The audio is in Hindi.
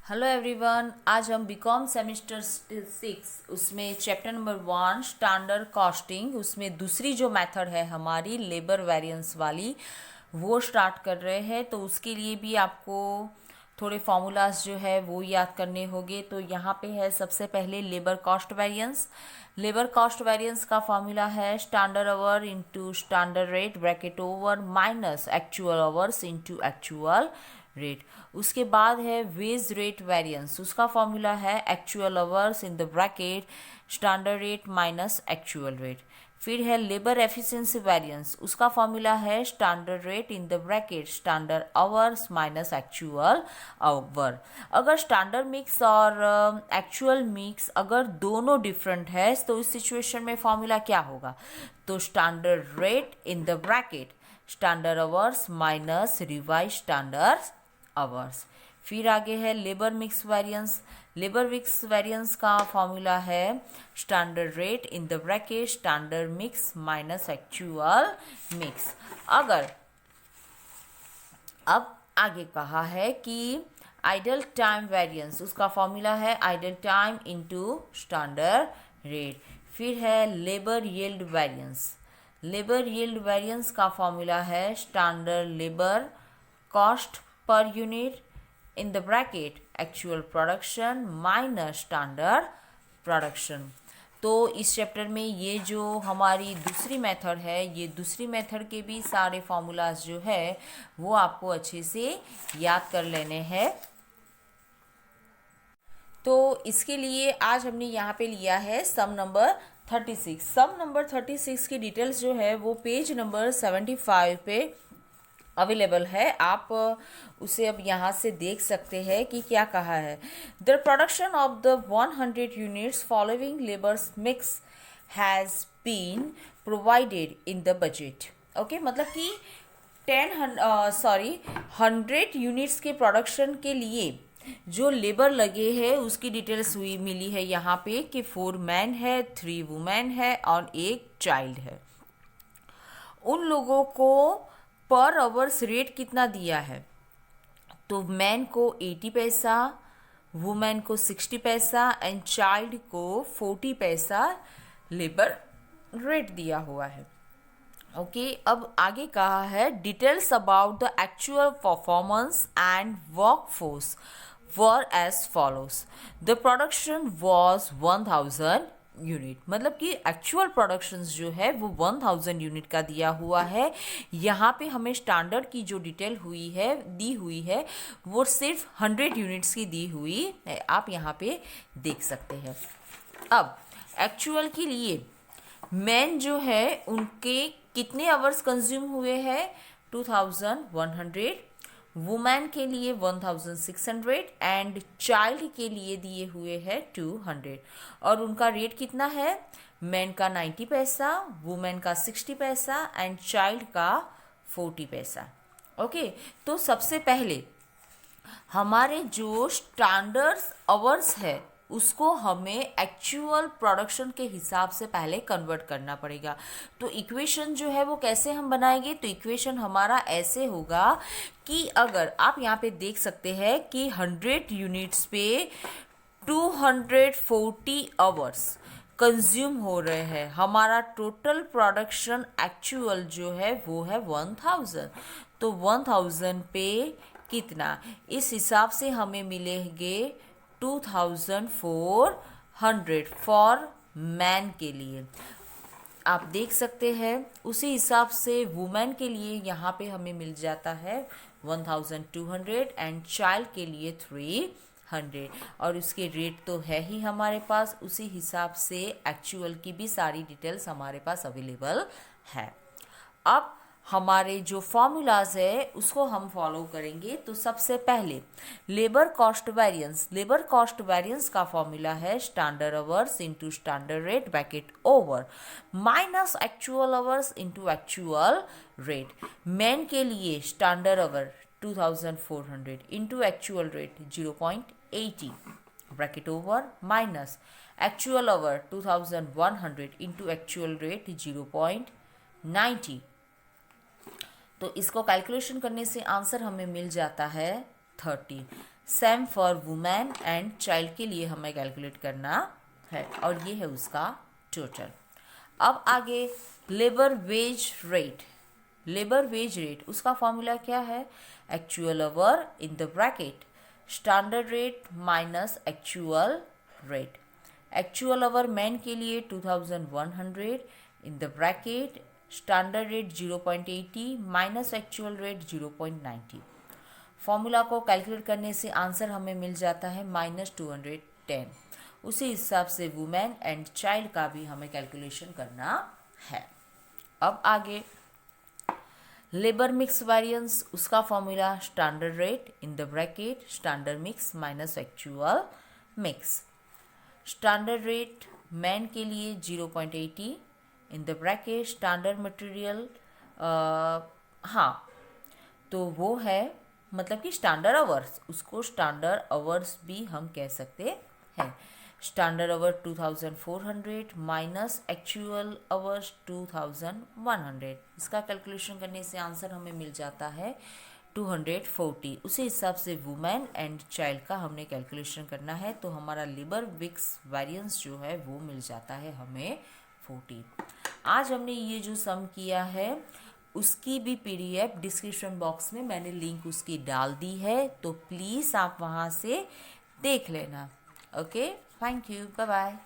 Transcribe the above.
हेलो एवरीवन, आज हम बीकॉम सेमेस्टर 6 उसमें चैप्टर नंबर 1 स्टैंडर्ड कॉस्टिंग उसमें दूसरी जो मेथड है हमारी लेबर वेरिएंस वाली वो स्टार्ट कर रहे हैं। तो उसके लिए भी आपको थोड़े फॉर्मूलाज जो है वो याद करने होंगे। तो यहाँ पे है सबसे पहले labour cost variance. Labour cost variance का फॉर्मूला है standard our into standard rate bracket over minus actual hours into actual rate. उसके बाद है वेज रेट वेरिएंस, उसका फॉर्मूला है actual hours in the bracket standard rate minus actual rate. फिर है लेबर एफिशिएंसी वेरिएंस, उसका फॉर्मूला है standard rate in the bracket standard hours minus actual our. अगर स्टैंडर्ड मिक्स और एक्चुअल मिक्स अगर दोनों डिफरेंट है तो इस सिचुएशन में फॉर्मूला क्या होगा? तो standard rate in the bracket standard hours minus revise standard hours. फिर आगे है labour mix variance. Labour mix variance का फॉर्मूला है standard rate in the bracket standard mix minus actual mix. अगर अब आगे कहा है कि आइडल टाइम वेरिएंस, उसका फॉर्मूला है idle time into standard rate. फिर है labour yield variance. Labour yield variance का फॉर्मूला है standard labour cost per unit in the bracket actual production minus standard production. तो इस चैप्टर में ये जो हमारी दूसरी मेथड है, ये दूसरी मेथड के भी सारे फॉर्मूलाज जो है वो आपको अच्छे से याद कर लेने हैं। तो इसके लिए आज हमने यहाँ पे लिया है सम नंबर 36। सम नंबर 36 की डिटेल्स जो है वो पेज नंबर 75 पे अवेलेबल है। आप उसे अब यहाँ से देख सकते हैं कि क्या कहा है। The production of the 100 units following labours mix has been provided in the budget. Okay, मतलब कि 100 यूनिट्स के प्रोडक्शन के लिए जो लेबर लगे हैं उसकी डिटेल्स हुई मिली है यहाँ पे कि 4 मैन है, 3 वुमेन है और 1 चाइल्ड है। उन लोगों को पर आवर्स रेट कितना दिया है? तो मैन को 80 पैसा, वुमेन को 60 पैसा एंड चाइल्ड को 40 पैसा लेबर रेट दिया हुआ है। ओके, अब आगे कहा है details about the actual performance and workforce were as follows. The production was 1000 unit, मतलब कि एक्चुअल प्रोडक्शंस जो है वो 1000 यूनिट का दिया हुआ है। यहाँ पे हमें स्टैंडर्ड की जो डिटेल हुई है दी हुई है वो सिर्फ 100 यूनिट्स की दी हुई है, आप यहाँ पे देख सकते हैं। अब एक्चुअल के लिए मैन जो है उनके कितने आवर्स कंज्यूम हुए हैं? 2100। वुमेन के लिए 1600 एंड चाइल्ड के लिए दिए हुए हैं 200। और उनका रेट कितना है? मैन का 90 पैसा, वुमेन का 60 पैसा एंड चाइल्ड का 40 पैसा। ओके, तो सबसे पहले हमारे जो स्टैंडर्ड आवर्स है उसको हमें एक्चुअल प्रोडक्शन के हिसाब से पहले कन्वर्ट करना पड़ेगा। तो इक्वेशन जो है वो कैसे हम बनाएंगे? तो इक्वेशन हमारा ऐसे होगा कि अगर आप यहाँ पे देख सकते हैं कि 100 यूनिट्स पे 240 आवर्स कंज्यूम हो रहे हैं, हमारा टोटल प्रोडक्शन एक्चुअल जो है वो है 1000। तो 1000 पे कितना, इस हिसाब से हमें मिलेंगे 2400 फॉर मैन के लिए। आप देख सकते हैं उसी हिसाब से वुमेन के लिए यहाँ पे हमें मिल जाता है 1200 एंड चाइल्ड के लिए 300। और उसके रेट तो है ही हमारे पास, उसी हिसाब से एक्चुअल की भी सारी डिटेल्स हमारे पास अवेलेबल है। अब हमारे जो फॉर्मूलाज है उसको हम फॉलो करेंगे। तो सबसे पहले labour cost variance. Labour cost variance का फॉर्मूला है standard hours into standard rate bracket over minus actual hours into actual rate. Man के लिए standard our 2400 into actual rate 0.80 bracket over minus actual our 2100 into actual rate 0.90। तो इसको कैलकुलेशन करने से आंसर हमें मिल जाता है 30। Same for women and child के लिए हमें कैलकुलेट करना है, और ये है उसका टोटल। अब आगे labour wage rate. Labour wage rate उसका फॉर्मूला क्या है? Actual our in the bracket standard rate minus actual rate. Actual our man के लिए 2100 in the bracket standard rate 0.80 minus actual rate 0.90। Formula को कैलकुलेट करने से आंसर हमें मिल जाता है -210। उसी हिसाब से वुमेन एंड चाइल्ड का भी हमें कैलकुलेशन करना है। अब आगे लेबर मिक्स वेरिएंस उसका formula standard rate in the bracket standard mix minus actual mix. Standard rate man के लिए 0.80 in the bracket standard material, हाँ तो वो है मतलब कि स्टैंडर्ड आवर्स, उसको स्टैंडर्ड आवर्स भी हम कह सकते हैं। Standard our 2400 minus actual hours 2100। इसका कैलकुलेशन करने से आंसर हमें मिल जाता है 240। उसी हिसाब से वुमेन एंड चाइल्ड का हमने कैलकुलेशन करना है, तो हमारा लेबर मिक्स वेरिएंस जो है वो मिल जाता है हमें 40। आज हमने ये जो सम किया है उसकी भी PDF डिस्क्रिप्शन बॉक्स में मैंने लिंक उसकी डाल दी है, तो प्लीज़ आप वहाँ से देख लेना। Okay, thank you, bye bye.